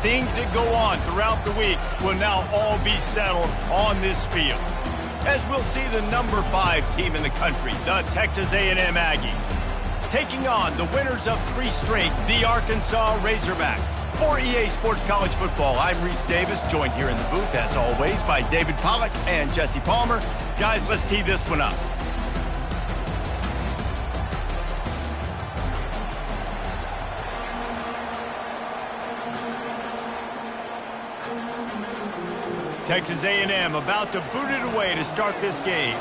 things that go on throughout the week will now all be settled on this field. As we'll see the number 5 team in the country, the Texas A&M Aggies, taking on the winners of 3 straight, the Arkansas Razorbacks. For EA Sports College Football, I'm Reese Davis, joined here in the booth, as always, by David Pollack and Jesse Palmer. Guys, let's tee this one up. Texas A&M about to boot it away to start this game.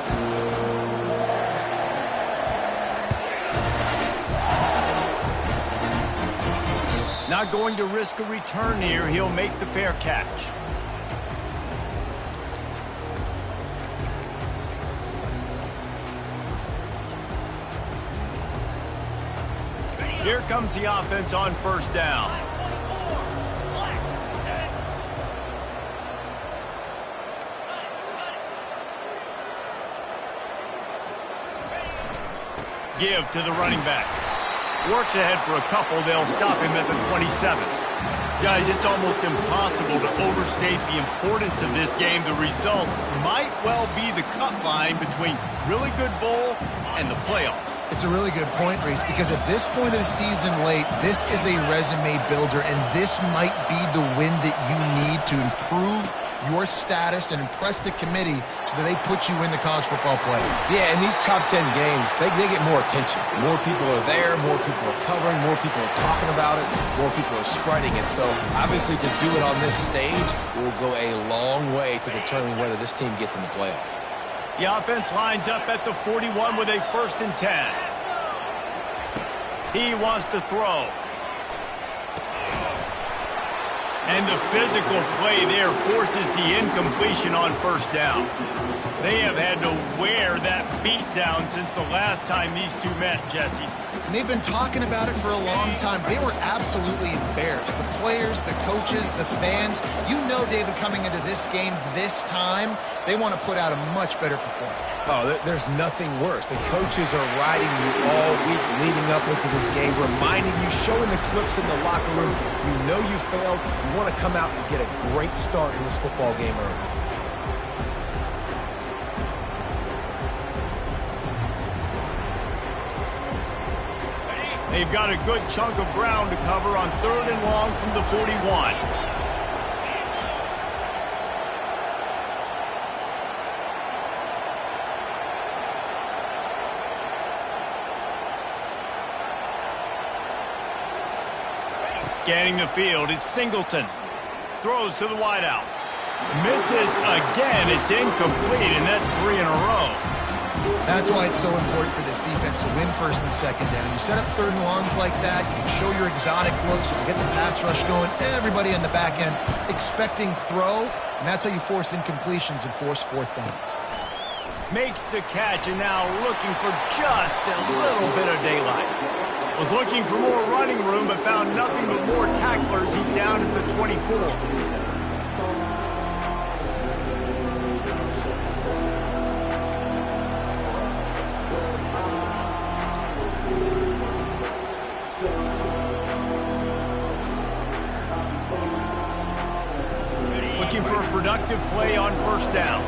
Not going to risk a return here. He'll make the fair catch. Here comes the offense on first down. Give to the running back. Works ahead for a couple. They'll stop him at the 27th. Guys, it's almost impossible to overstate the importance of this game. The result might well be the cut line between really good bowl and the playoffs. It's a really good point, Reese, because at this point of the season late, this is a resume builder, and this might be the win that you need to improve your status and impress the committee so that they put you in the college football playoff. Yeah, in these top 10 games, they get more attention. More people are there, more people are covering, more people are talking about it, more people are spreading it. So, obviously, to do it on this stage will go a long way to determining whether this team gets in the playoff. The offense lines up at the 41 with a 1st and 10. He wants to throw. And the physical play there forces the incompletion on first down. They have had to wear that beat down since the last time these two met, Jesse. And they've been talking about it for a long time. They were absolutely embarrassed. The players, the coaches, the fans. You know, David, coming into this game this time, they want to put out a much better performance. Oh, there's nothing worse. The coaches are riding you all week leading up into this game, reminding you, showing the clips in the locker room. You know you failed. You want to come out and get a great start in this football game early. They've got a good chunk of ground to cover on 3rd and long from the 41. Scanning the field, it's Singleton. Throws to the wideout. Misses again, it's incomplete, and that's 3 in a row. That's why it's so important for this defense to win 1st and 2nd down. You set up 3rd and longs like that, you can show your exotic looks, you can get the pass rush going, everybody on the back end expecting throw, and that's how you force incompletions and force 4th downs. Makes the catch, and now looking for just a little bit of daylight. Was looking for more running room, but found nothing but more tacklers. He's down at the 24. Looking for a productive play on 1st down.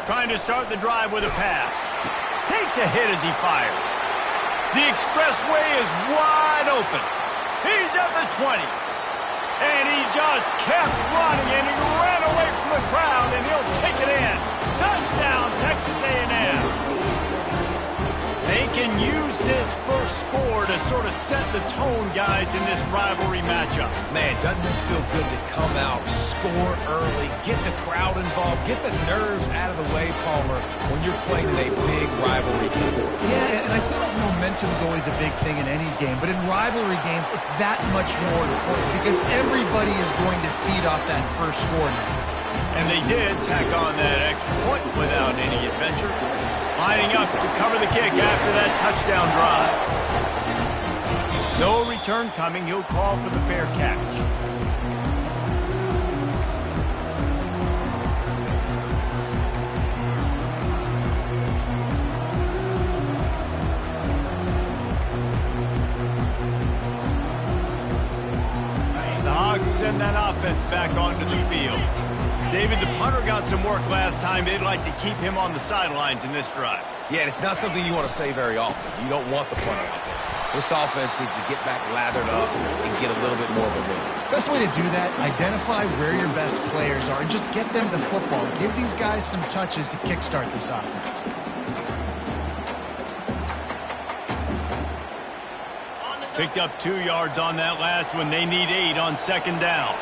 Trying to start the drive with a pass. Takes a hit as he fires. The expressway is wide open. He's at the 20. And he just kept running, and he ran away from the crowd, and he'll take it in. Touchdown, Texas A&M. They can use this first score to sort of set the tone, guys, in this rivalry matchup. Man, doesn't this feel good to come out, score early, get the crowd involved, get the nerves out of the way, Palmer, when you're playing in a big rivalry game. Yeah, and I feel like momentum is always a big thing in any game, but in rivalry games, it's that much more important because everybody is going to feed off that first score now. And they did tack on that extra point without any adventure. Lining up to cover the kick after that touchdown drive. No return coming. He'll call for the fair catch. back onto the field. David, the punter got some work last time. They'd like to keep him on the sidelines in this drive. Yeah, it's not something you want to say very often. You don't want the punter out there. This offense needs to get back lathered up and get a little bit more of a win. Best way to do that, identify where your best players are and just get them the football. Give these guys some touches to kickstart this offense. Picked up 2 yards on that last one. They need 8 on second down.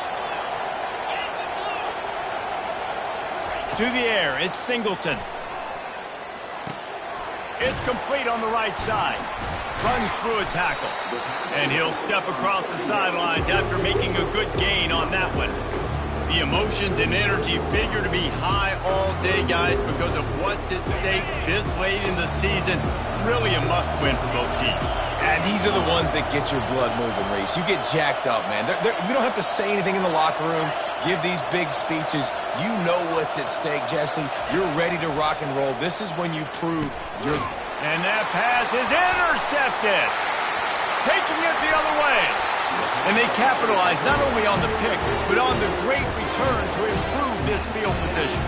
To the air, it's Singleton. It's complete on the right side. Runs through a tackle. And he'll step across the sidelines after making a good gain on that one. The emotions and energy figure to be high all day, guys, because of what's at stake this late in the season. Really a must-win for both teams. And these are the ones that get your blood moving, Reese. You get jacked up, man. We don't have to say anything in the locker room, give these big speeches. You know what's at stake, Jesse. You're ready to rock and roll. This is when you prove you're... And that pass is intercepted. Taking it the other way. And they capitalize not only on the pick, but on the great return to improve this field position.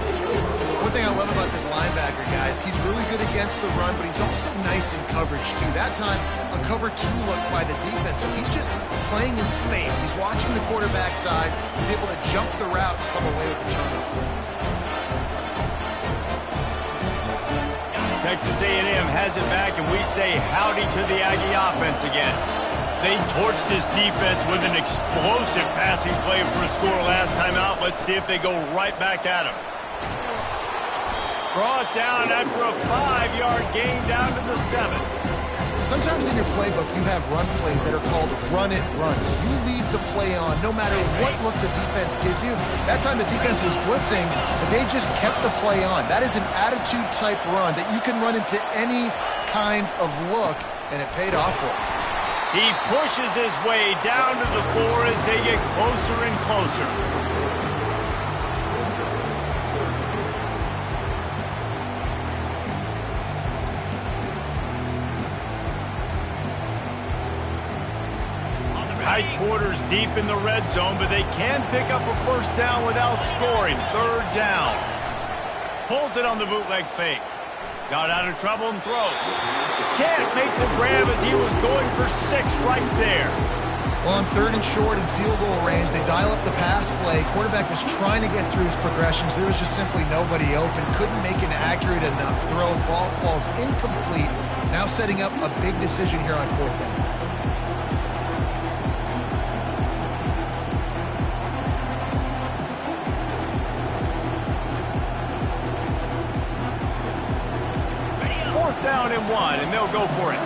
One thing I love about this linebacker, guys, he's really good against the run, but he's also nice in coverage, too. That time, a cover 2 look by the defense, so he's just playing in space. He's watching the quarterback's eyes. He's able to jump the route and come away with the turnover. Texas A&M has it back, and we say howdy to the Aggie offense again. They torched this defense with an explosive passing play for a score last time out. Let's see if they go right back at him. Brought down after a 5-yard gain down to the 7. Sometimes in your playbook, you have run plays that are called run-it runs. You leave the play on no matter what look the defense gives you. That time the defense was blitzing, but they just kept the play on. That is an attitude-type run that you can run into any kind of look, and it paid off for him. He pushes his way down to the 4 as they get closer and closer. Tight quarters deep in the red zone, but they can pick up a first down without scoring. Third down. Pulls it on the bootleg fake. Got out of trouble and throws. Can't make the grab as he was going for 6 right there. Well, on 3rd and short and field goal range, they dial up the pass play. Quarterback was trying to get through his progressions. There was just simply nobody open. Couldn't make an accurate enough throw. Ball falls incomplete. Now setting up a big decision here on 4th down. Down and 1, and they'll go for it.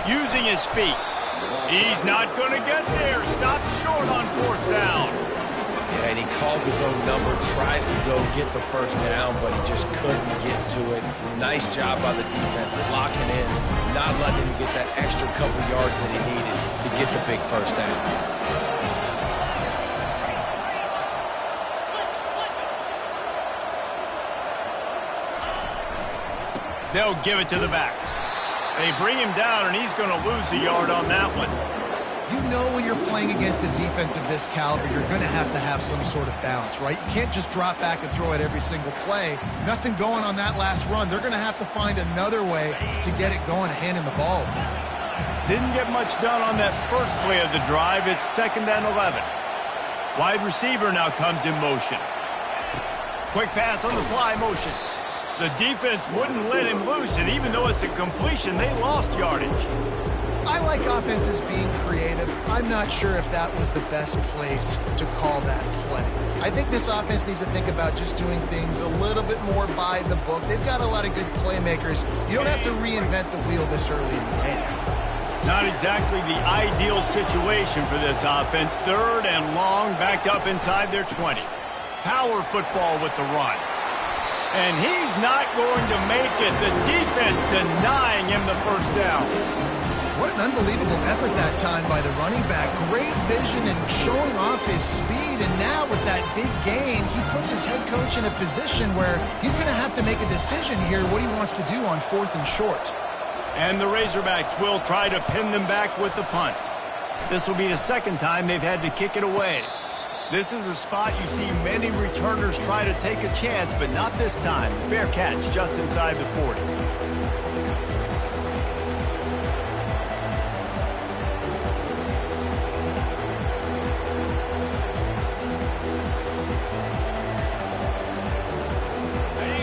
Using his feet. He's not going to get there. Stopped short on 4th down. Yeah, and he calls his own number, tries to go get the first down, but he just couldn't get to it. Nice job by the defense, locking in, not letting him get that extra couple yards that he needed to get the big first down. They'll give it to the back. They bring him down, and he's going to lose a yard on that one. You know when you're playing against a defense of this caliber, you're going to have some sort of balance, right? You can't just drop back and throw it every single play. Nothing going on that last run. They're going to have to find another way to get it going, handing the ball. Didn't get much done on that first play of the drive. It's 2nd and 11. Wide receiver now comes in motion. Quick pass on the fly motion. The defense wouldn't let him loose, and even though it's a completion, they lost yardage. I like offenses being creative. I'm not sure if that was the best place to call that play. I think this offense needs to think about just doing things a little bit more by the book. They've got a lot of good playmakers. You don't have to reinvent the wheel this early in the game. Not exactly the ideal situation for this offense. 3rd and long, backed up inside their 20. Power football with the run. And he's not going to make it. The defense denying him the first down. What an unbelievable effort that time by the running back. Great vision and showing off his speed. And now with that big gain, he puts his head coach in a position where he's going to have to make a decision here what he wants to do on 4th and short. And the Razorbacks will try to pin them back with the punt. This will be the second time they've had to kick it away. This is a spot you see many returners try to take a chance, but not this time. Fair catch just inside the 40.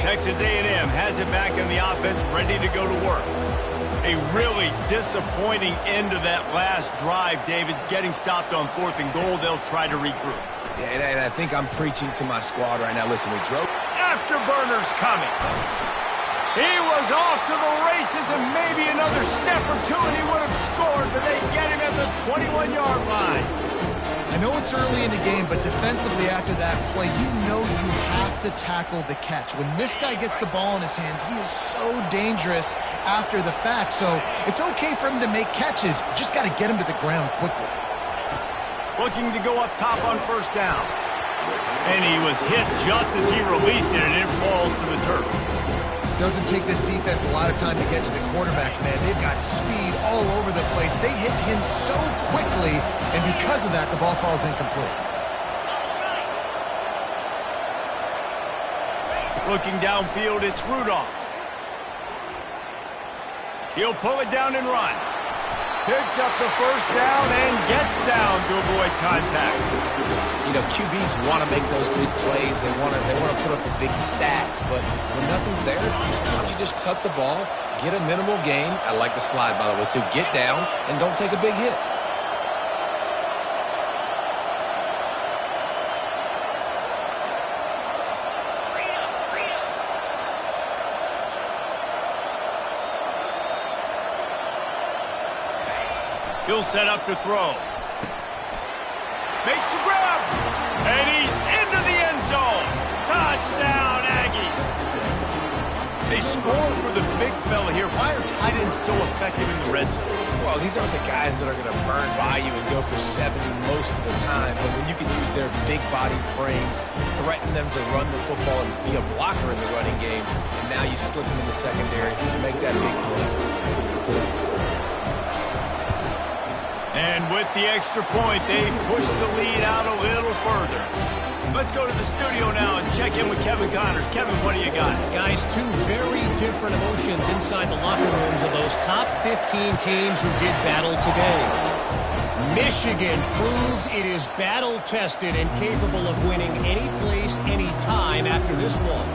Texas A&M has it back in the offense, ready to go to work. A really disappointing end to that last drive, David. Getting stopped on 4th and goal, they'll try to regroup. Yeah, and I think I'm preaching to my squad right now. Listen, we drove. Afterburner's coming. He was off to the races, and maybe another step or two, and he would have scored, but they get him at the 21-yard line. I know it's early in the game, but defensively after that play, you know you have to tackle the catch. When this guy gets the ball in his hands, he is so dangerous after the fact. So it's okay for him to make catches. You just got to get him to the ground quickly. Looking to go up top on 1st down. And he was hit just as he released it, and it falls to the turf. Doesn't take this defense a lot of time to get to the quarterback, man. They've got speed all over the place. They hit him so quickly, and because of that, the ball falls incomplete. Looking downfield, it's Rudolph. He'll pull it down and run. Picks up the 1st down and gets down to avoid contact. You know, QBs want to make those big plays. They want to put up the big stats. But when nothing's there, sometimes you just tuck the ball, get a minimal gain. I like the slide, by the way, too. Get down and don't take a big hit. He'll set up to throw. Makes the grab. And he's into the end zone. Touchdown, Aggie. They score for the big fella here. Why are tight ends so effective in the red zone? Well, these aren't the guys that are going to burn by you and go for 70 most of the time. But when you can use their big-bodied frames, threaten them to run the football and be a blocker in the running game, and now you slip them in the secondary to make that big play. And with the extra point, they push the lead out a little further. Let's go to the studio now and check in with Kevin Connors. Kevin, what do you got? Guys, two very different emotions inside the locker rooms of those top 15 teams who did battle today. Michigan proved it is battle-tested and capable of winning any place, any time after this one.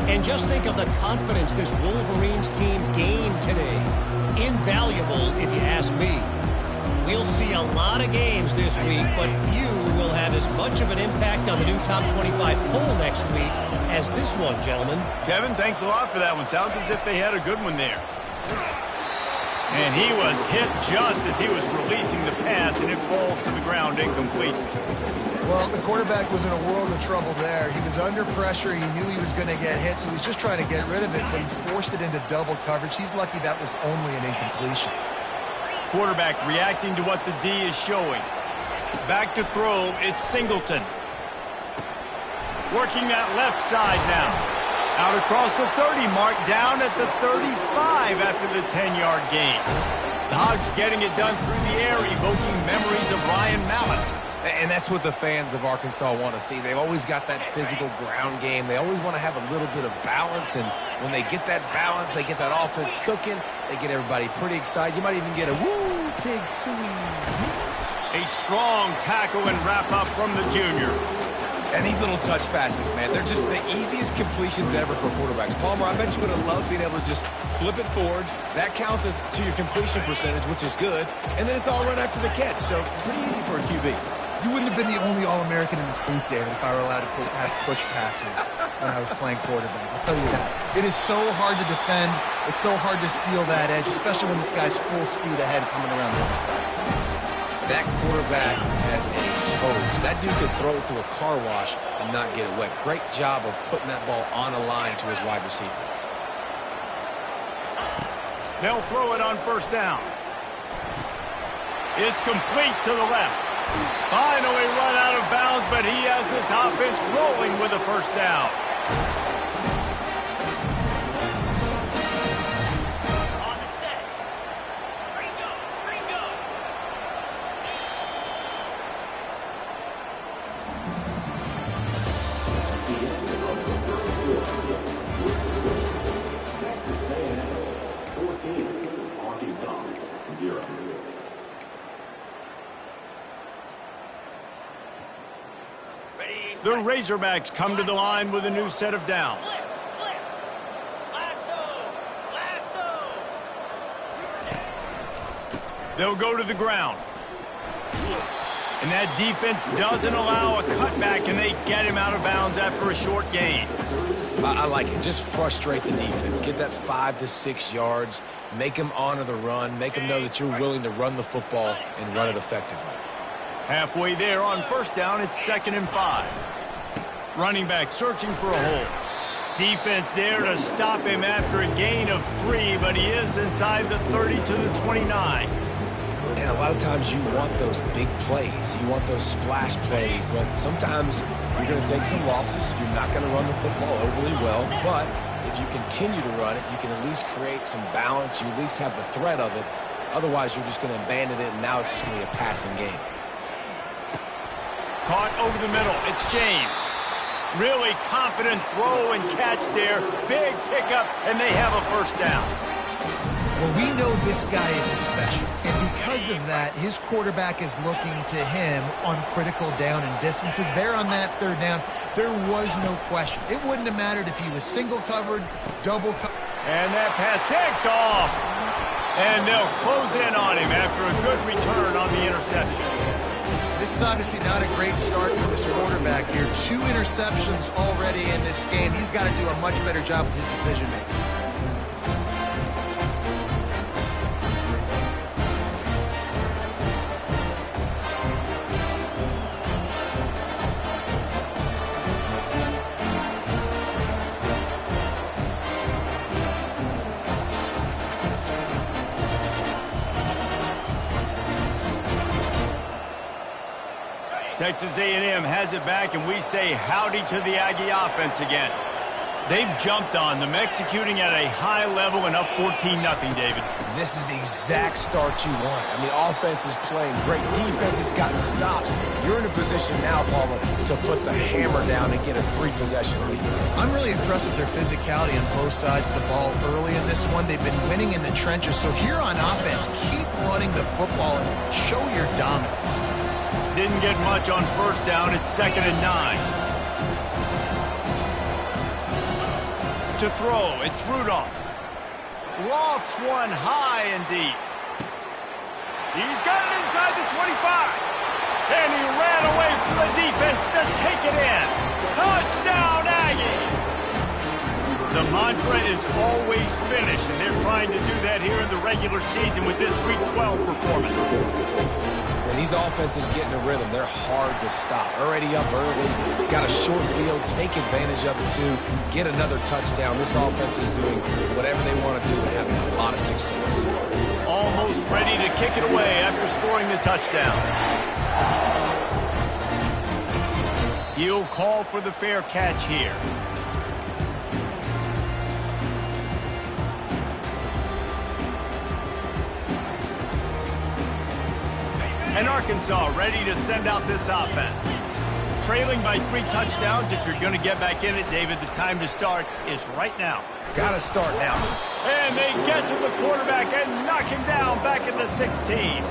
And just think of the confidence this Wolverines team gained today. Invaluable, if you ask me. We'll see a lot of games this week, but few will have as much of an impact on the new top 25 poll next week as this one, gentlemen. Kevin, thanks a lot for that one. Sounds as if they had a good one there. And he was hit just as he was releasing the pass, and it falls to the ground incomplete. Well, the quarterback was in a world of trouble there. He was under pressure. He knew he was going to get hit, so he's just trying to get rid of it, but he forced it into double coverage. He's lucky that was only an incompletion. Quarterback reacting to what the D is showing. Back to throw, it's Singleton. Working that left side now. Out across the 30 mark, down at the 35 after the 10-yard gain. The Hogs getting it done through the air, evoking memories of Ryan Mallett. And that's what the fans of Arkansas want to see. They've always got that physical ground game. They always want to have a little bit of balance, and when they get that balance, they get that offense cooking, they get everybody pretty excited. You might even get a woo, pig suey. A strong tackle and wrap-up from the junior. And these little touch passes, man, they're just the easiest completions ever for quarterbacks. Palmer, I bet you would have loved being able to just flip it forward. That counts as to your completion percentage, which is good. And then it's all run after the catch, so pretty easy for a QB. You wouldn't have been the only All-American in this booth, David, if I were allowed to have push passes when I was playing quarterback. I'll tell you that. It is so hard to defend. It's so hard to seal that edge, especially when this guy's full speed ahead coming around the outside. That quarterback has a hose. That dude could throw it through a car wash and not get it wet. Great job of putting that ball on a line to his wide receiver. They'll throw it on 1st down. It's complete to the left. Finally run out of bounds, but he has this offense rolling with a first down. On the set. Ringo, Ringo. The Razorbacks come to the line with a new set of downs. Flip. Lasso. Lasso. They'll go to the ground. And that defense doesn't allow a cutback, and they get him out of bounds after a short gain. I like it. Just frustrate the defense. Get that 5 to 6 yards. Make them honor the run. Make them know that you're willing to run the football and run it effectively. Halfway there on first down, it's 2nd and 5. Running back searching for a hole. Defense there to stop him after a gain of 3, but he is inside the 30 to the 29. And a lot of times you want those big plays. You want those splash plays, but sometimes you're going to take some losses. You're not going to run the football overly well, but if you continue to run it, you can at least create some balance. You at least have the threat of it. Otherwise, you're just going to abandon it, and now it's just going to be a passing game. Caught over the middle. It's James. Really confident throw and catch there. Big pickup, and they have a first down. Well, we know this guy is special, and because of that, his quarterback is looking to him on critical down and distances. There on that 3rd down, there was no question. It wouldn't have mattered if he was single covered, double covered. And that pass picked off. And they'll close in on him after a good return on the interception. This is obviously not a great start for this quarterback here. 2 interceptions already in this game. He's got to do a much better job with his decision-making. Texas A&M has it back, and we say howdy to the Aggie offense again. They've jumped on them, executing at a high level and up 14-0, David. This is the exact start you want. I mean, offense is playing great. Defense has gotten stops. You're in a position now, Palmer, to put the hammer down and get a 3-possession lead. I'm really impressed with their physicality on both sides of the ball early in this one. They've been winning in the trenches. So here on offense, keep running the football and show your dominance. Didn't get much on first down. It's 2nd and 9. To throw, it's Rudolph. Lofts one high and deep. He's got it inside the 25. And he ran away from the defense to take it in. Touchdown, Aggie! The mantra is always finish, and they're trying to do that here in the regular season with this Week 12 performance. When these offenses get in a rhythm, they're hard to stop. Already up early, got a short field, take advantage of it too, get another touchdown. This offense is doing whatever they want to do and having a lot of success. Almost ready to kick it away after scoring the touchdown. He'll call for the fair catch here. And Arkansas ready to send out this offense. Trailing by 3 touchdowns. If you're going to get back in it, David, the time to start is right now. Got to start now. And they get to the quarterback and knock him down back at the 16.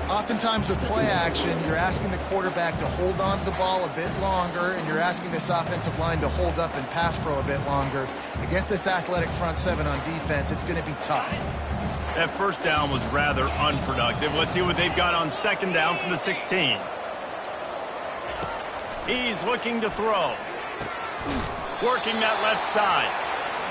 Oftentimes with play action, you're asking the quarterback to hold on to the ball a bit longer, and you're asking this offensive line to hold up and pass pro a bit longer. Against this athletic front 7 on defense, it's going to be tough. That first down was rather unproductive. Let's see what they've got on 2nd down from the 16. He's looking to throw. Working that left side.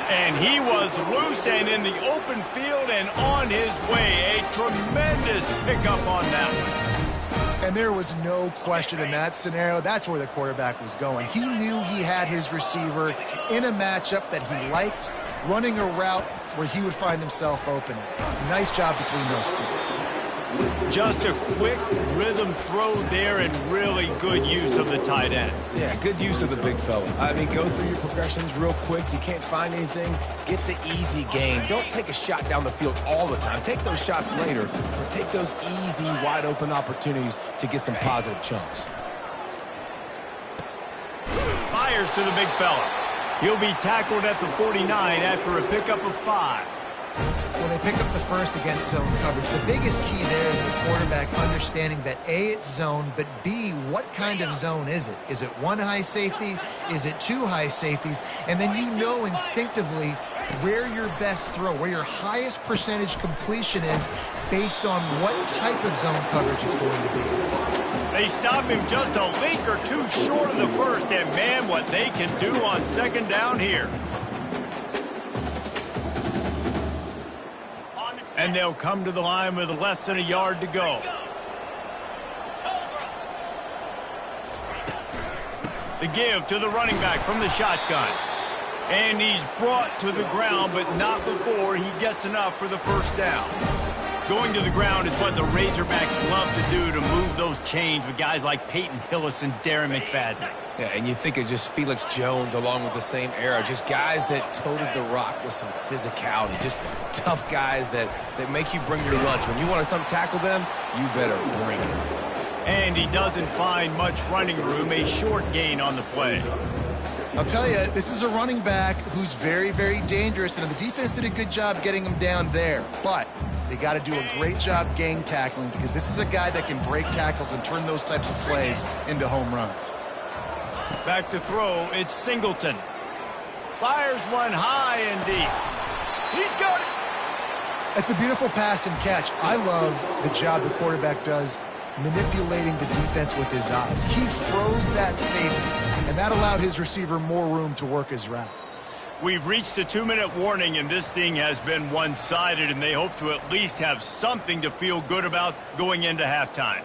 And he was loose and in the open field and on his way. A tremendous pickup on that one. And there was no question in that scenario. That's where the quarterback was going. He knew he had his receiver in a matchup that he liked, running a route where he would find himself open. Nice job between those two. Just a quick rhythm throw there and really good use of the tight end. Yeah, good use of the big fella. I mean, go through your progressions real quick. You can't find anything, get the easy gain. Don't take a shot down the field all the time. Take those shots later, but take those easy, wide-open opportunities to get some positive chunks. Fires to the big fella. He'll be tackled at the 49 after a pickup of 5. Well, they pick up the first against zone coverage. The biggest key there is the quarterback understanding that A, it's zone, but B, what kind of zone is it? Is it one high safety? Is it two high safeties? And then you know instinctively where your best throw, where your highest percentage completion is based on what type of zone coverage it's going to be. They stop him just a link or two short of the first, and man, what they can do on second down here. And they'll come to the line with less than a yard to go. The give to the running back from the shotgun. And he's brought to the ground, but not before he gets enough for the first down. Going to the ground is what the Razorbacks love to do to move those chains with guys like Peyton Hillis and Darren McFadden. Yeah, and you think of just Felix Jones along with the same era, just guys that toted the rock with some physicality, just tough guys that make you bring your lunch. When you want to come tackle them, you better bring it. And he doesn't find much running room, a short gain on the play. I'll tell you, this is a running back who's very, very dangerous, and the defense did a good job getting him down there. But they got to do a great job gang tackling because this is a guy that can break tackles and turn those types of plays into home runs. Back to throw, it's Singleton. Fires one high and deep. He's got it! It's a beautiful pass and catch. I love the job the quarterback does manipulating the defense with his eyes. He froze that safety, and that allowed his receiver more room to work his route. We've reached the 2-minute warning, and this thing has been one-sided, and they hope to at least have something to feel good about going into halftime.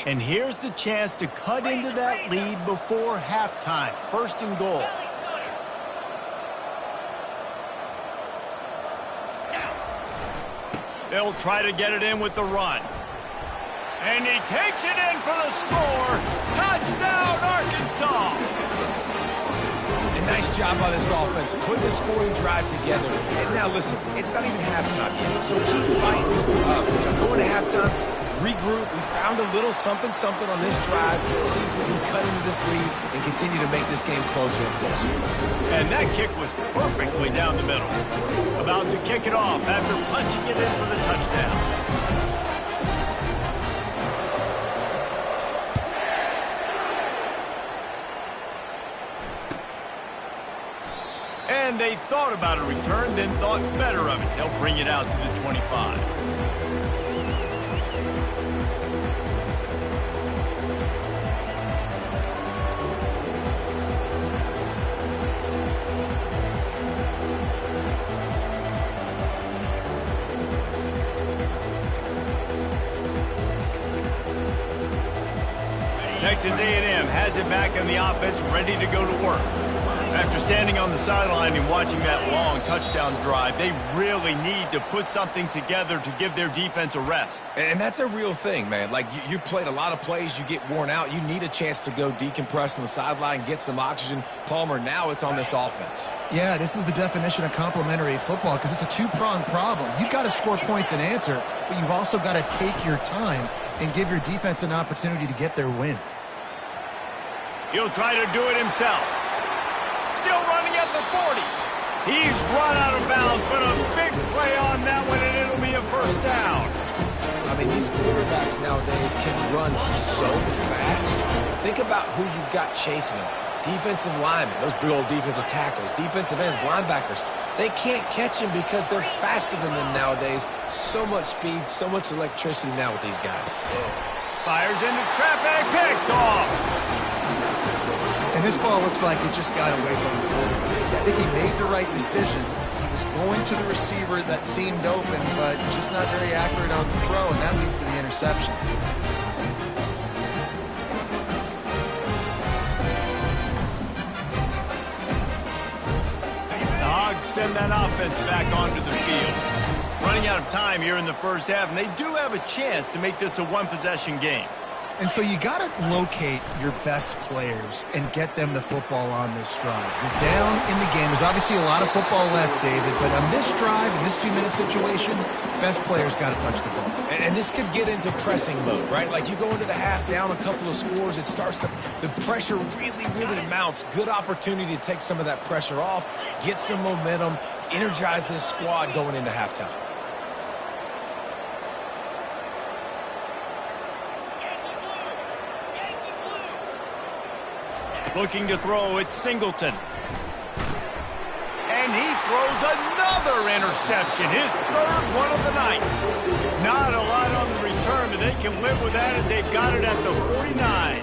And here's the chance to cut into that lead before halftime. First and goal. They'll try to get it in with the run. And he takes it in for the score. Touchdown, Arkansas! A nice job by this offense, putting the scoring drive together. And now listen, it's not even halftime yet, so keep fighting. Going to halftime, regroup. We found a little something on this drive. See if we can cut into this lead and continue to make this game closer and closer. And that kick was perfectly down the middle. About to kick it off after punching it in for the touchdown. And they thought about a return, then thought better of it. They'll bring it out to the 25. Texas A&M has it back on the offense, ready to go to work. After standing on the sideline and watching that long touchdown drive, they really need to put something together to give their defense a rest. And that's a real thing, man. Like, you played a lot of plays, you get worn out. You need a chance to go decompress on the sideline, get some oxygen. Palmer, now it's on this offense. Yeah, this is the definition of complementary football because it's a two-pronged problem. You've got to score points and answer, but you've also got to take your time and give your defense an opportunity to get their win. He'll try to do it himself. Still running at the 40. He's run out of bounds, but a big play on that one, and it'll be a first down. I mean, these quarterbacks nowadays can run so fast. Think about who you've got chasing them. Defensive linemen, those big old defensive tackles, defensive ends, linebackers. They can't catch them because they're faster than them nowadays. So much speed, so much electricity now with these guys. Fires into traffic, picked off. And this ball looks like it just got away from the quarterback. I think he made the right decision. He was going to the receiver that seemed open, but just not very accurate on the throw, and that leads to the interception. send that offense back onto the field. Running out of time here in the first half, and they do have a chance to make this a one-possession game. And so you got to locate your best players and get them the football on this drive. You're down in the game. There's obviously a lot of football left, David, but on this drive, in this 2-minute situation, best players got to touch the ball. And this could get into pressing mode, right? Like you go into the half down a couple of scores, it starts to, the pressure really mounts. Good opportunity to take some of that pressure off, get some momentum, energize this squad going into halftime. Looking to throw, it's Singleton. And he throws another interception, his third one of the night. Not a lot on the return, but they can live with that as they've got it at the 49.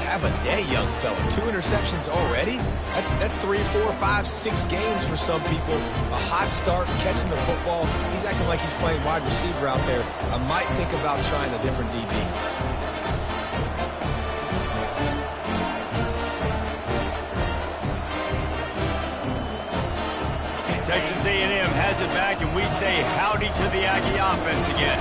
Have a day, young fella. 2 interceptions already? That's 3, 4, 5, 6 games for some people. A hot start, catching the football. He's acting like he's playing wide receiver out there. I might think about trying a different DB. Texas A&M has it back, and we say howdy to the Aggie offense again.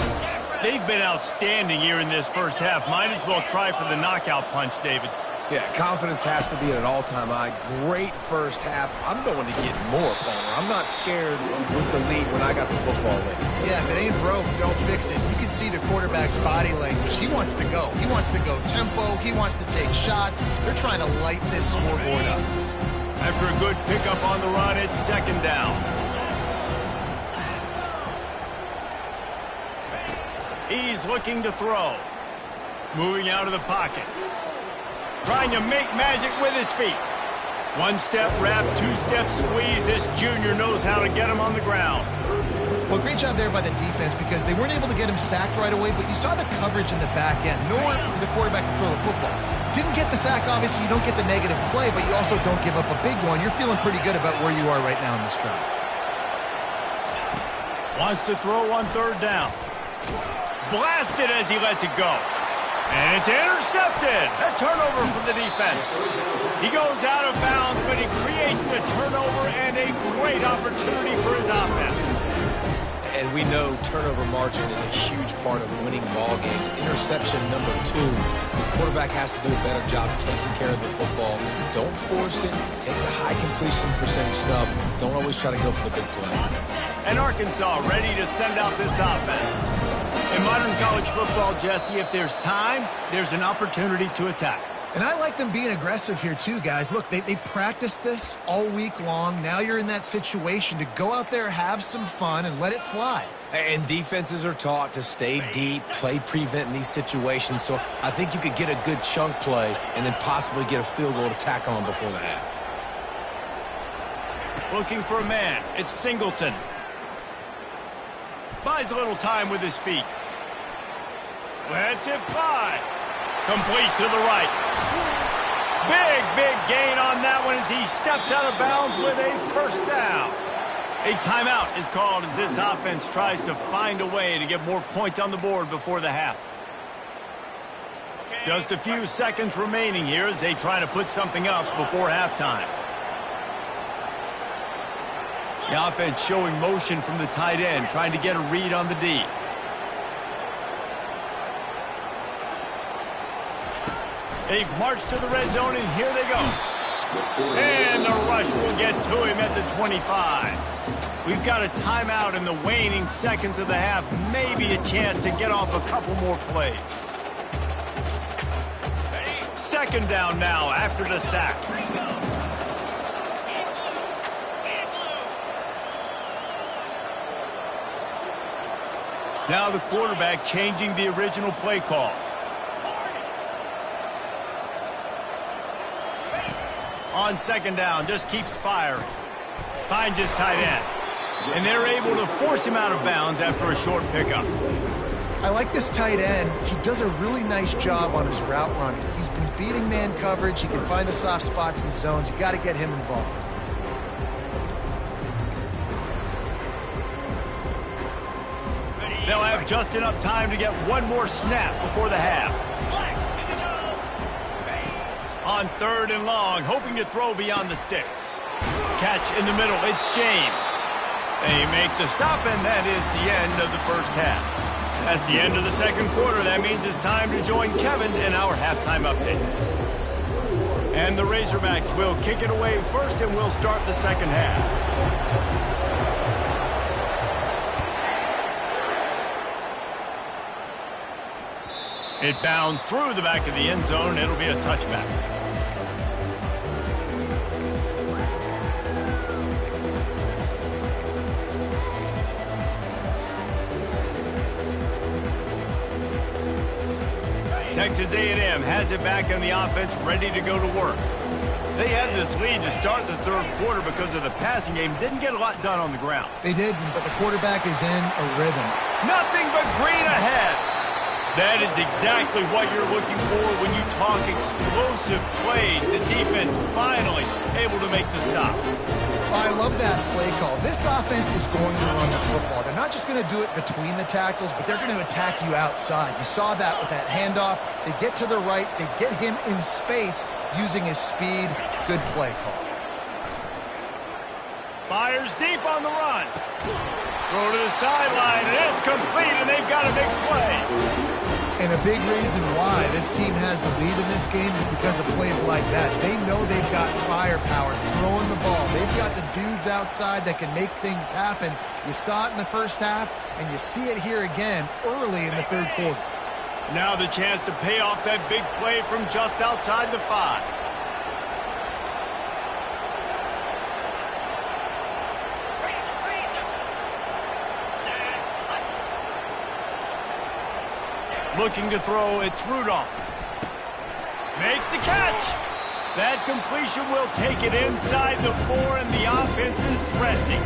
They've been outstanding here in this first half. Might as well try for the knockout punch, David. Yeah, confidence has to be at an all-time high. Great first half. I'm going to get more, Palmer. I'm not scared with the lead when I got the football lead. Yeah, if it ain't broke, don't fix it. You can see the quarterback's body language. He wants to go. He wants to go tempo. He wants to take shots. They're trying to light this scoreboard up. After a good pickup on the run, it's second down. He's looking to throw. Moving out of the pocket. Trying to make magic with his feet. 1-step wrap, 2-step squeeze. This junior knows how to get him on the ground. Well, great job there by the defense because they weren't able to get him sacked right away, but you saw the coverage in the back end. Nowhere for the quarterback to throw the football. Didn't get the sack, obviously. You don't get the negative play, but you also don't give up a big one. You're feeling pretty good about where you are right now in this drive. Wants to throw on third down. Blasted as he lets it go. And it's intercepted. A turnover for the defense. He goes out of bounds, but he creates the turnover and a great opportunity for his offense. And we know turnover margin is a huge part of winning ball games. Interception number 2. His quarterback has to do a better job taking care of the football. Don't force it. Take the high completion percentage stuff. Don't always try to go for the big play. And Arkansas ready to send out this offense. In modern college football, Jesse, if there's time, there's an opportunity to attack. And I like them being aggressive here too, guys. Look, they practiced this all week long. Now you're in that situation to go out there, have some fun, and let it fly. And defenses are taught to stay deep, play prevent in these situations. So I think you could get a good chunk play and then possibly get a field goal to tack on before the half. Looking for a man. It's Singleton. Buys a little time with his feet. Lets it fly. Complete to the right. Big gain on that one as he steps out of bounds with a first down. A timeout is called as this offense tries to find a way to get more points on the board before the half. Just a few seconds remaining here as they try to put something up before halftime. The offense showing motion from the tight end, trying to get a read on the D. They've marched to the red zone, and here they go. And the rush will get to him at the 25. We've got a timeout in the waning seconds of the half. Maybe a chance to get off a couple more plays. Second down now after the sack. Now the quarterback changing the original play call. On second down, just keeps firing. Finds his tight end. And they're able to force him out of bounds after a short pickup. I like this tight end. He does a really nice job on his route running. He's been beating man coverage. He can find the soft spots in the zones. You got to get him involved. They'll have just enough time to get one more snap before the half. On 3rd and long, hoping to throw beyond the sticks. Catch in the middle, it's James. They make the stop, and that is the end of the first half. That's the end of the second quarter. That means it's time to join Kevin in our halftime update. And the Razorbacks will kick it away first, and we'll start the second half. It bounds through the back of the end zone. It'll be a touchback. Texas A&M has it back in the offense, ready to go to work. They had this lead to start the third quarter because of the passing game. Didn't get a lot done on the ground. They did, but the quarterback is in a rhythm. Nothing but green ahead. That is exactly what you're looking for when you talk explosive plays. The defense finally able to make the stop. I love that play call. This offense is going to run the football. They're not just going to do it between the tackles, but they're going to attack you outside. You saw that with that handoff. They get to the right. They get him in space using his speed. Good play call. Fires deep on the run. Throw to the sideline, and it's complete, and they've got a big play. And a big reason why this team has the lead in this game is because of plays like that. They know they've got firepower throwing the ball. They've got the dudes outside that can make things happen. You saw it in the first half, and you see it here again early in the third quarter. Now the chance to pay off that big play from just outside the 5. Looking to throw, it's Rudolph. Makes the catch. That completion will take it inside the 4, and the offense is threatening.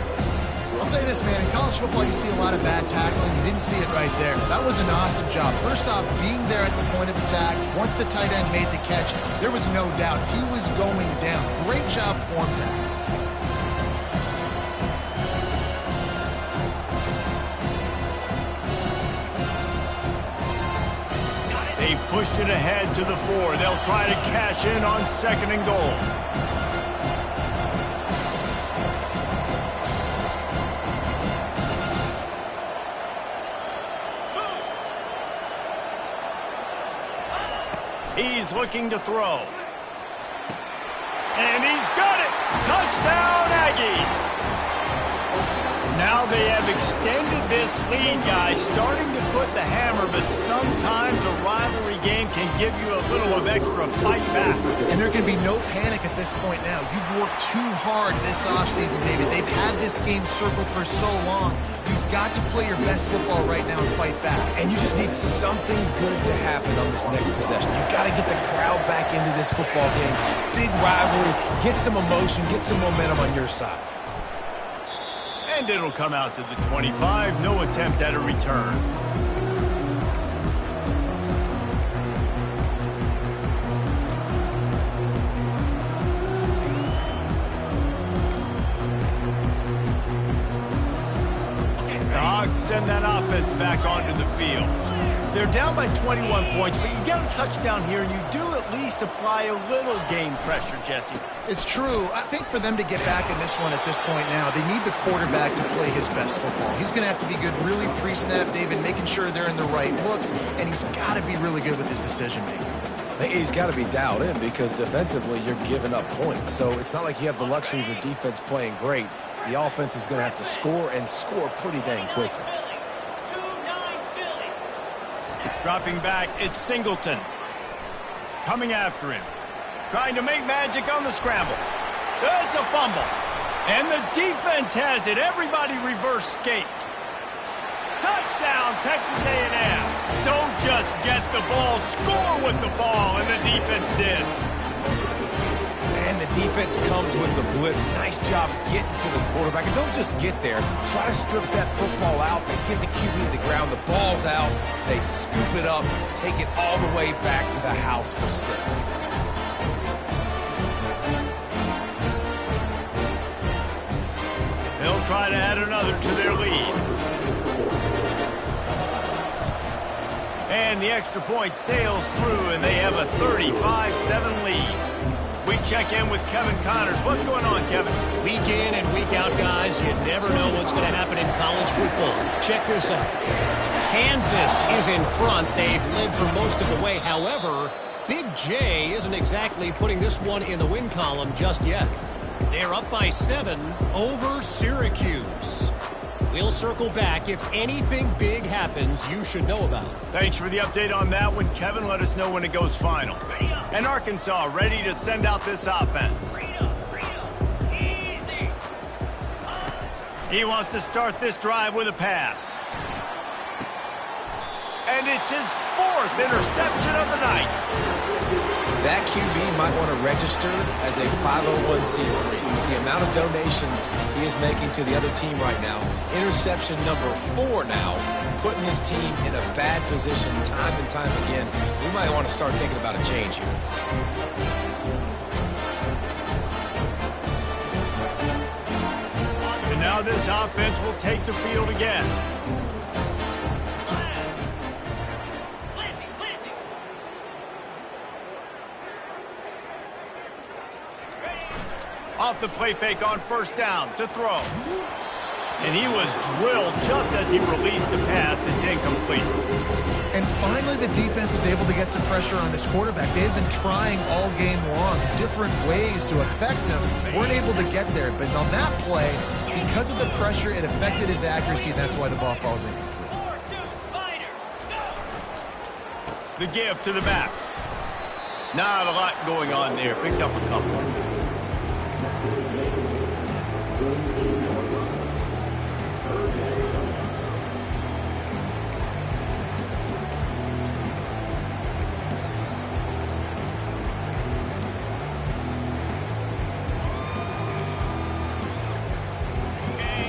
I'll say this, man. In college football, you see a lot of bad tackling. You didn't see it right there. That was an awesome job. First off, being there at the point of attack. Once the tight end made the catch, there was no doubt he was going down. Great job form tackle. They've pushed it ahead to the 4. They'll try to cash in on 2nd and goal. He's looking to throw. And he's got it! Touchdown, Aggies! Now they have extended this lead, guys, starting to put the hammer, but sometimes a rivalry game can give you a little of extra fight back. And there can be no panic at this point now. You've worked too hard this offseason, David. They've had this game circled for so long. You've got to play your best football right now and fight back. And you just need something good to happen on this next possession. You got to get the crowd back into this football game. Big rivalry. Get some emotion. Get some momentum on your side. And it'll come out to the 25. No attempt at a return. The Hogs send that offense back onto the field. They're down by 21 points, but you get a touchdown here, and you do at least apply a little game pressure, Jesse. It's true. I think for them to get back in this one at this point now, they need the quarterback to play his best football. He's going to have to be good really pre-snap, David, making sure they're in the right looks, and he's got to be really good with his decision-making. He's got to be dialed in because defensively you're giving up points. So it's not like you have the luxury of your defense playing great. The offense is going to have to score and score pretty dang quickly. Dropping back, it's Singleton. Coming after him. Trying to make magic on the scramble. It's a fumble. And the defense has it. Everybody reverse skate. Touchdown, Texas A&M. Don't just get the ball, score with the ball, and the defense did. And the defense comes with the blitz. Nice job getting to the quarterback. And don't just get there. Try to strip that football out. They get the QB to the ground. The ball's out. They scoop it up, take it all the way back to the house for 6. They'll try to add another to their lead. And the extra point sails through, and they have a 35-7 lead. We check in with Kevin Connors. What's going on, Kevin? Week in and week out, guys, you never know what's going to happen in college football. Check this out. Kansas is in front. They've led for most of the way. However, Big J isn't exactly putting this one in the win column just yet. They're up by 7 over Syracuse. We'll circle back. If anything big happens, you should know about it. Thanks for the update on that one, Kevin. Let us know when it goes final. And Arkansas ready to send out this offense. Easy. He wants to start this drive with a pass. And it's his 4th interception of the night. That QB might want to register as a 501c3. The amount of donations he is making to the other team right now. Interception number 4 now, putting his team in a bad position time and time again. We might want to start thinking about a change here. And now this offense will take the field again. Off the play fake on first down to throw. And he was drilled just as he released the pass. It's incomplete. And finally, the defense is able to get some pressure on this quarterback. They've been trying all game long, different ways to affect him. Weren't able to get there. But on that play, because of the pressure, it affected his accuracy, and that's why the ball falls incomplete. 4-2 Spider. Go. The give to the back. Not a lot going on there. Picked up a couple.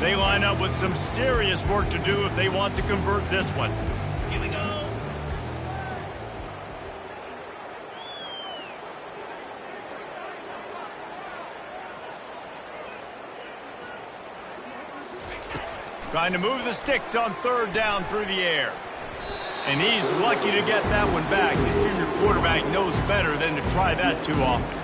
They line up with some serious work to do if they want to convert this one. Here we go. Trying to move the sticks on 3rd down through the air. And he's lucky to get that one back. His junior quarterback knows better than to try that too often.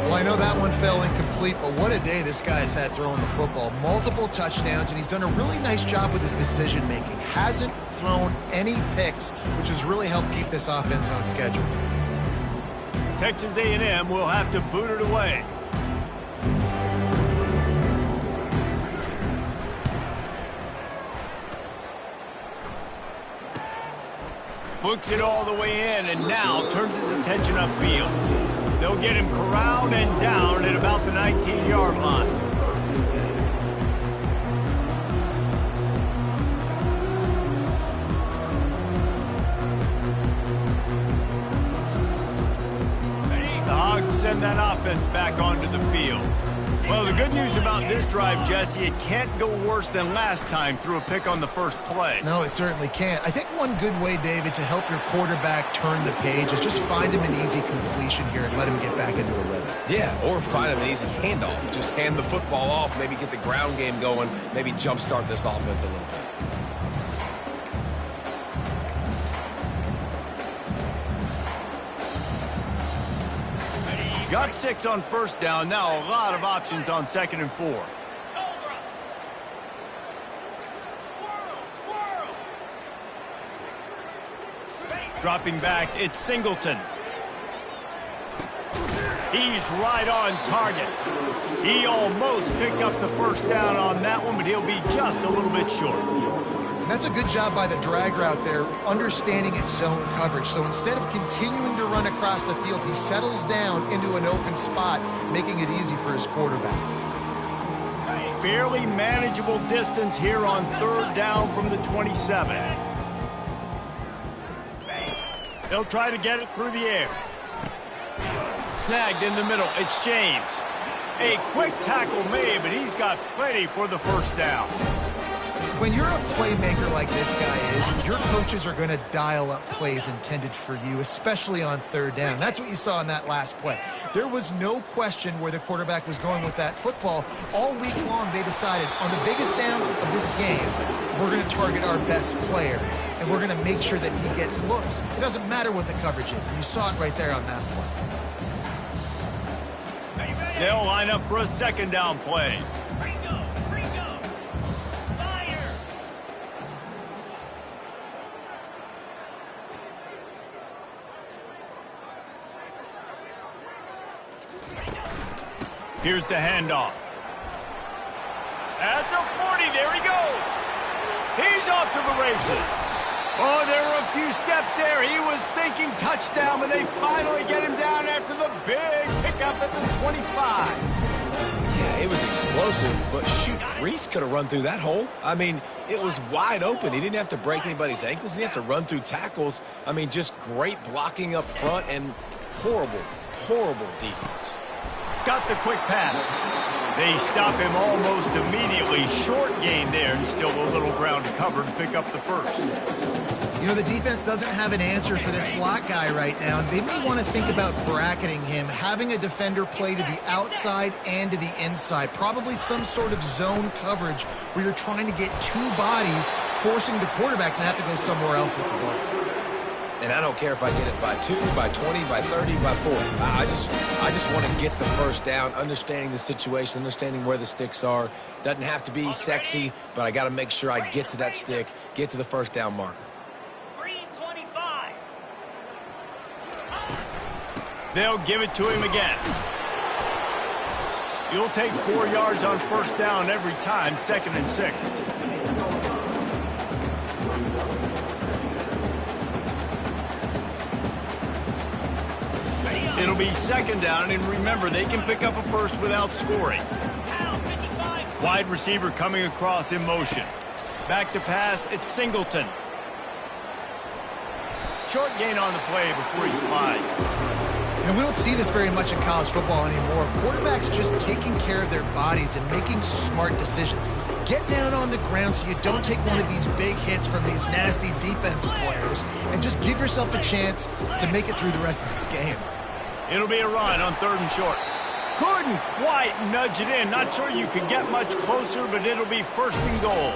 Well, I know that one fell incomplete, but what a day this guy's had throwing the football. Multiple touchdowns, and he's done a really nice job with his decision-making. Hasn't thrown any picks, which has really helped keep this offense on schedule. Texas A&M will have to boot it away. Books it all the way in, and now turns his attention upfield. They'll get him corralled and down at about the 19-yard line. The Hogs send that offense back onto the field. Well, the good news about this drive, Jesse, it can't go worse than last time through a pick on the first play. No, it certainly can't. I think one good way, David, to help your quarterback turn the page is just find him an easy completion here and let him get back into a rhythm. Yeah, or find him an easy handoff. Just hand the football off, maybe get the ground game going, maybe jumpstart this offense a little bit. Got 6 on first down. Now a lot of options on 2nd and 4. Squirrel. Dropping back, it's Singleton. He's right on target. He almost picked up the first down on that one, but he'll be just a little bit short. That's a good job by the drag route there, understanding its zone coverage. So instead of continuing to run across the field, he settles down into an open spot, making it easy for his quarterback. Fairly manageable distance here on 3rd down from the 27. They'll try to get it through the air. Snagged in the middle. It's James. A quick tackle made, but he's got plenty for the first down. When you're a playmaker like this guy is, your coaches are going to dial up plays intended for you, especially on 3rd down. That's what you saw in that last play. There was no question where the quarterback was going with that football. All week long, they decided on the biggest downs of this game, we're going to target our best player, and we're going to make sure that he gets looks. It doesn't matter what the coverage is, and you saw it right there on that play. They'll line up for a second down play. Ringo, fire. Here's the handoff. At the 40, there he goes. He's off to the races. Oh, there were a few steps there. He was thinking touchdown, but they finally get him down after the big pickup at the 25. Yeah, it was explosive, but shoot, Reese could have run through that hole. I mean, it was wide open. He didn't have to break anybody's ankles. He didn't have to run through tackles. I mean, just great blocking up front and horrible, horrible defense. Got the quick pass. They stop him almost immediately. Short gain there, and still a little ground to cover to pick up the first. You know, the defense doesn't have an answer for this slot guy right now. They may want to think about bracketing him, having a defender play to the outside and to the inside. Probably some sort of zone coverage where you're trying to get two bodies, forcing the quarterback to have to go somewhere else with the ball. And I don't care if I get it by 2, by 20, by 30, by 40. I just want to get the first down, understanding the situation, understanding where the sticks are. Doesn't have to be sexy, but I got to make sure I get to that stick, get to the first down marker. Green 25. They'll give it to him again. You'll take 4 yards on first down every time, 2nd and 6. It'll be 2nd down, and remember, they can pick up a first without scoring. Wide receiver coming across in motion. Back to pass, it's Singleton. Short gain on the play before he slides. And we don't see this very much in college football anymore. Quarterbacks just taking care of their bodies and making smart decisions. Get down on the ground so you don't take one of these big hits from these nasty defensive players, and just give yourself a chance to make it through the rest of this game. It'll be a run on 3rd and short. Couldn't quite nudge it in. Not sure you could get much closer, but it'll be 1st and goal.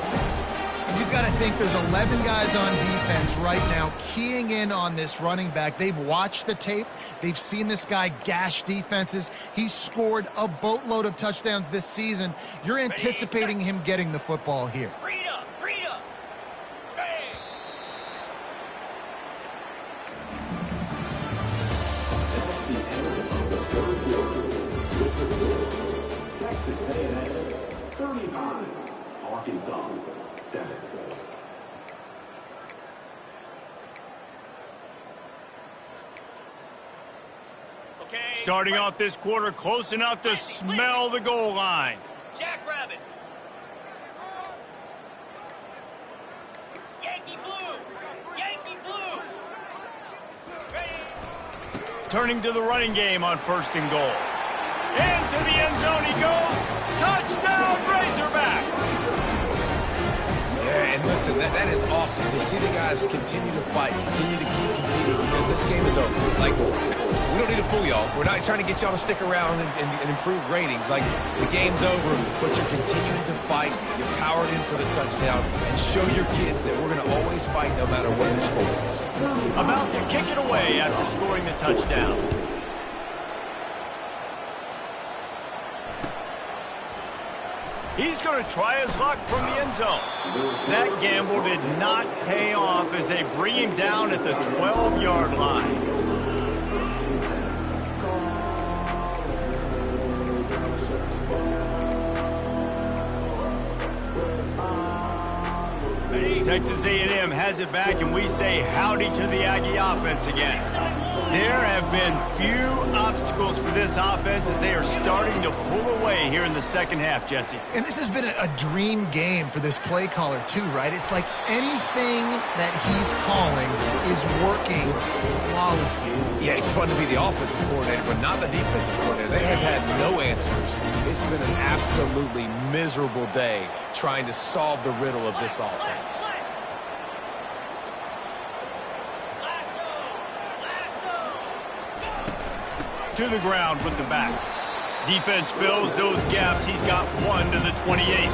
You've got to think there's 11 guys on defense right now keying in on this running back. They've watched the tape. They've seen this guy gash defenses. He's scored a boatload of touchdowns this season. You're anticipating him getting the football here. Rita. Hey. Texas A&M 39, Arkansas 7. Okay. Starting off this quarter close enough to smell the goal line. Jackrabbit. Yankee blue. Ready. Turning to the running game on 1st and goal. Into the end zone he goes. Touchdown, Razorbacks! Yeah, and listen, that is awesome to see the guys continue to fight, continue to keep competing, because this game is over. Like, we don't need to fool y'all. We're not trying to get y'all to stick around and improve ratings. Like, the game's over, but you're continuing to fight. You're powered in for the touchdown, and show your kids that we're going to always fight no matter what the score is. About to kick it away after scoring the touchdown. He's going to try his luck from the end zone. That gamble did not pay off as they bring him down at the 12-yard line. Texas A&M has it back, and we say howdy to the Aggie offense again. There have been few obstacles for this offense as they are starting to pull away here in the 2nd half, Jesse. And this has been a dream game for this play caller too, right? It's like anything that he's calling is working flawlessly. Yeah, it's fun to be the offensive coordinator, but not the defensive coordinator. They have had no answers. It's been an absolutely miserable day trying to solve the riddle of this offense. To the ground with the back. Defense fills those gaps. He's got 1 to the 28.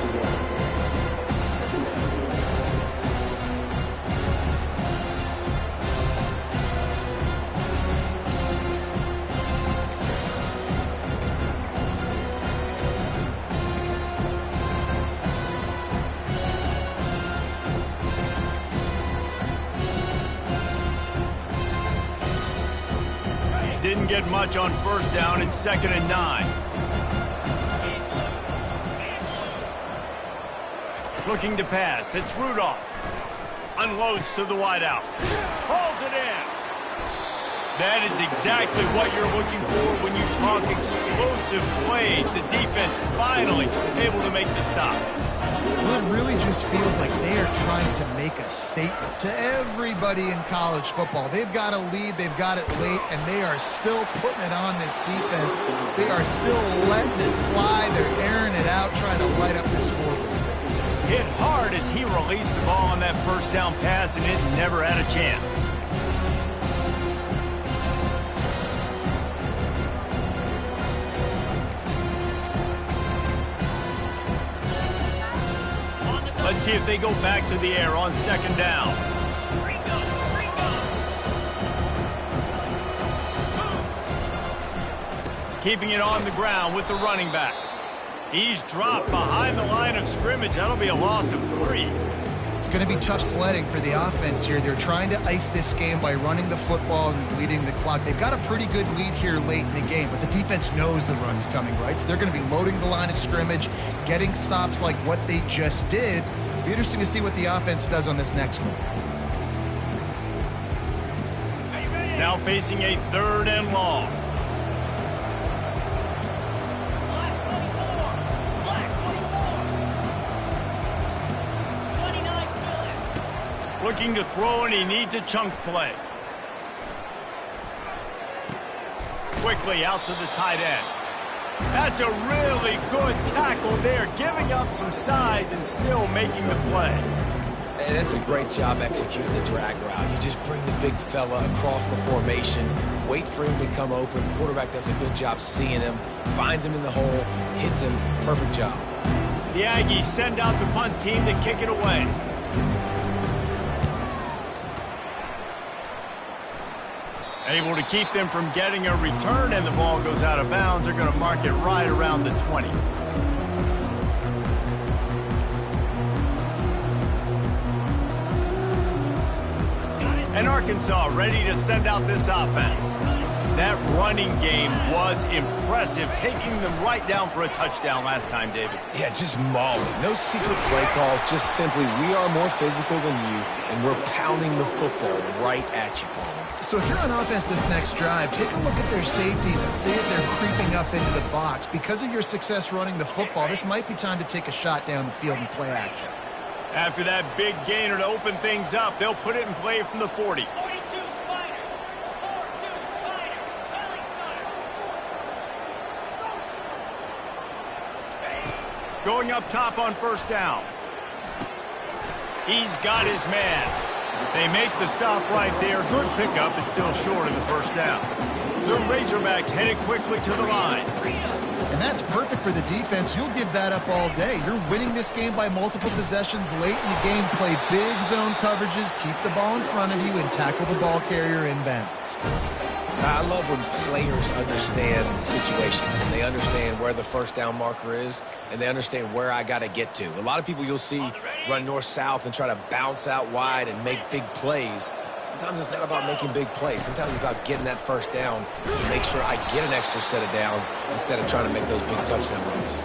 get much on first down. It's 2nd and 9. Looking to pass. It's Rudolph. Unloads to the wideout. Hauls it in. That is exactly what you're looking for when you talk explosive plays. The defense finally able to make the stop. Well, it really just feels like they are trying to make a statement to everybody in college football. They've got a lead, they've got it late, and they are still putting it on this defense. They are still letting it fly. They're airing it out, trying to light up the scoreboard. Hit hard as he released the ball on that first down pass, and it never had a chance. Let's see if they go back to the air on 2nd down. Keeping it on the ground with the running back. He's dropped behind the line of scrimmage. That'll be a loss of 3. It's going to be tough sledding for the offense here. They're trying to ice this game by running the football and bleeding the clock. They've got a pretty good lead here late in the game, but the defense knows the run's coming, right? So they're going to be loading the line of scrimmage, getting stops like what they just did. It'll be interesting to see what the offense does on this next one. Now facing a 3rd and long. Looking to throw, and he needs a chunk play. Quickly out to the tight end. That's a really good tackle there, giving up some size and still making the play. And that's a great job executing the drag route. You just bring the big fella across the formation, wait for him to come open. The quarterback does a good job seeing him, finds him in the hole, hits him. Perfect job. The Aggies send out the punt team to kick it away. Able to keep them from getting a return, and the ball goes out of bounds. They're going to mark it right around the 20. And Arkansas ready to send out this offense. That running game was impressive, taking them right down for a touchdown last time, David. Yeah, just mauling. No secret play calls, just simply we are more physical than you, and we're pounding the football right at you, Paul. So if you're on offense this next drive, take a look at their safeties and see if they're creeping up into the box. Because of your success running the football, this might be time to take a shot down the field and play action. After that big gainer to open things up, they'll put it in play from the 40. 42 Spider. 42 Spider. Riley Spider. Going up top on first down. He's got his man. They make the stop right there. Good pickup. It's still short of the first down. The Razorbacks headed quickly to the line. And that's perfect for the defense. You'll give that up all day. You're winning this game by multiple possessions late in the game. Play big zone coverages, keep the ball in front of you, and tackle the ball carrier inbounds. I love when players understand situations and they understand where the first down marker is and they understand where I got to get to. A lot of people you'll see run north-south and try to bounce out wide and make big plays. Sometimes it's not about making big plays. Sometimes it's about getting that first down to make sure I get an extra set of downs instead of trying to make those big touchdown runs.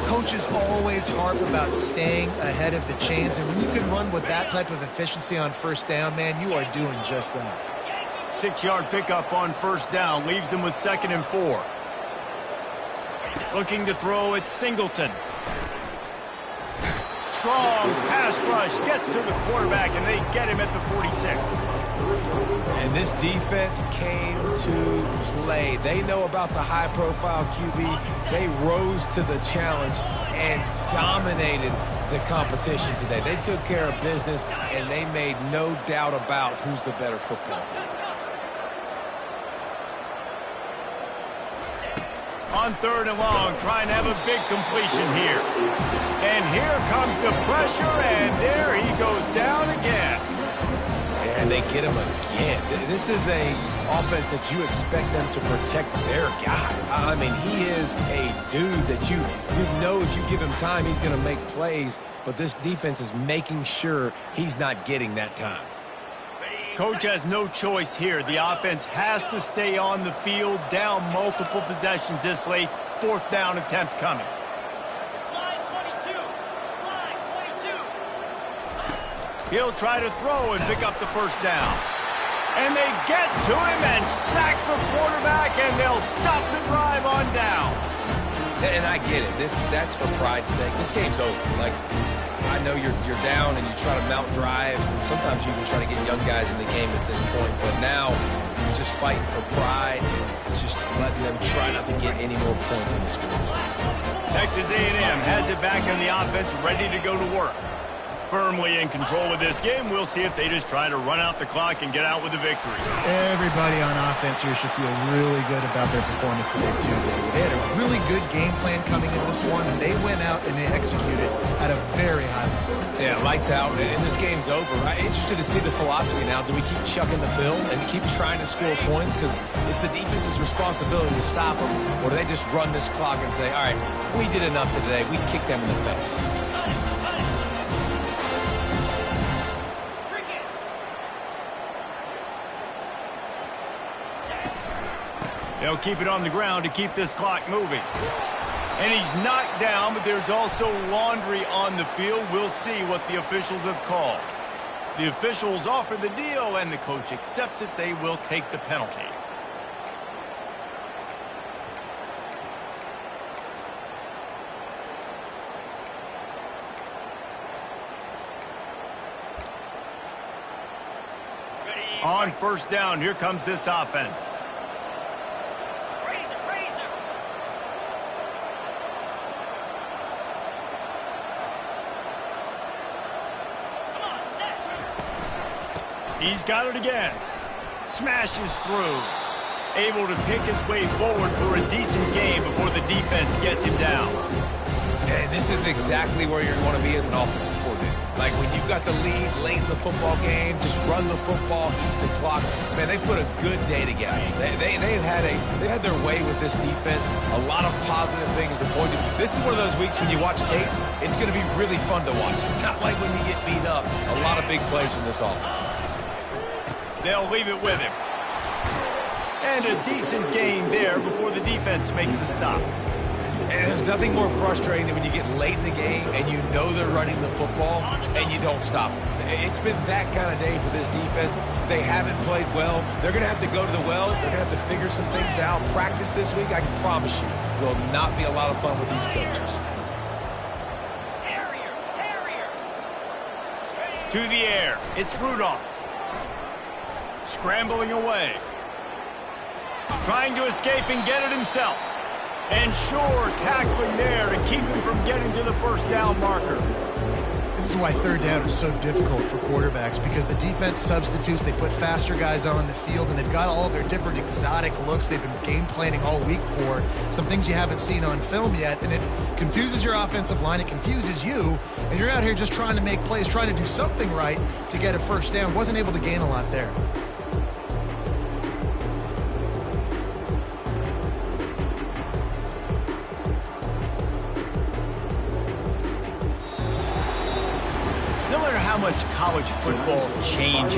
Coaches always harp about staying ahead of the chains, and when you can run with that type of efficiency on first down, man, you are doing just that. 6-yard pickup on first down leaves them with 2nd and 4. Looking to throw, it's Singleton. Strong pass rush gets to the quarterback, and they get him at the 46. And this defense came to play. They know about the high-profile QB. They rose to the challenge and dominated the competition today. They took care of business, and they made no doubt about who's the better football team. On 3rd and long, trying to have a big completion here. And here comes the pressure, and there he goes down again. And they get him again. This is a offense that you expect them to protect their guy. I mean, he is a dude that you know if you give him time, he's going to make plays. But this defense is making sure he's not getting that time. Coach has no choice here. The offense has to stay on the field, down multiple possessions this late. Fourth down attempt coming. Slide 22. Slide 22. He'll try to throw and pick up the first down. And they get to him and sack the quarterback, and they'll stop the drive on down. And I get it. That's for pride's sake. This game's over. Like, I know you're down and you try to mount drives, and sometimes you even try to get young guys in the game at this point. But now you're just fighting for pride and just letting them try not to get any more points in the score. Texas A&M has it back in the offense, ready to go to work. Firmly in control of this game. We'll see if they just try to run out the clock and get out with a victory. Everybody on offense here should feel really good about their performance today, too. They had a really good game plan coming into this one, and they went out and they executed at a very high level. Yeah, lights out, and this game's over. I'm interested to see the philosophy now. Do we keep chucking the pill and keep trying to score points? Because it's the defense's responsibility to stop them. Or do they just run this clock and say, all right, we did enough today. We kicked them in the face. They'll keep it on the ground to keep this clock moving. And he's knocked down, but there's also laundry on the field. We'll see what the officials have called. The officials offer the deal, and the coach accepts it. They will take the penalty. On first down, here comes this offense. He's got it again. Smashes through. Able to pick his way forward for a decent game before the defense gets him down. And this is exactly where you want to be as an offensive coordinator. Like when you've got the lead late in the football game, just run the football, eat the clock. Man, they put a good day together. They've had their way with this defense. A lot of positive things to point to. This is one of those weeks when you watch tape, it's going to be really fun to watch. Not like when you get beat up. A lot of big plays from this offense. They'll leave it with him. And a decent gain there before the defense makes the stop. And there's nothing more frustrating than when you get late in the game and you know they're running the football and you don't stop them. It's been that kind of day for this defense. They haven't played well. They're going to have to go to the well. They're going to have to figure some things out. Practice this week, I can promise you, will not be a lot of fun with these coaches. To the air. It's Rudolph. Scrambling away. Trying to escape and get it himself. And sure, tackling there to keep him from getting to the first down marker. This is why third down is so difficult for quarterbacks, because the defense substitutes, they put faster guys on the field, and they've got all their different exotic looks they've been game planning all week for, some things you haven't seen on film yet, and it confuses your offensive line, it confuses you, and you're out here just trying to make plays, trying to do something right to get a first down. Wasn't able to gain a lot there. No matter how much college football changes,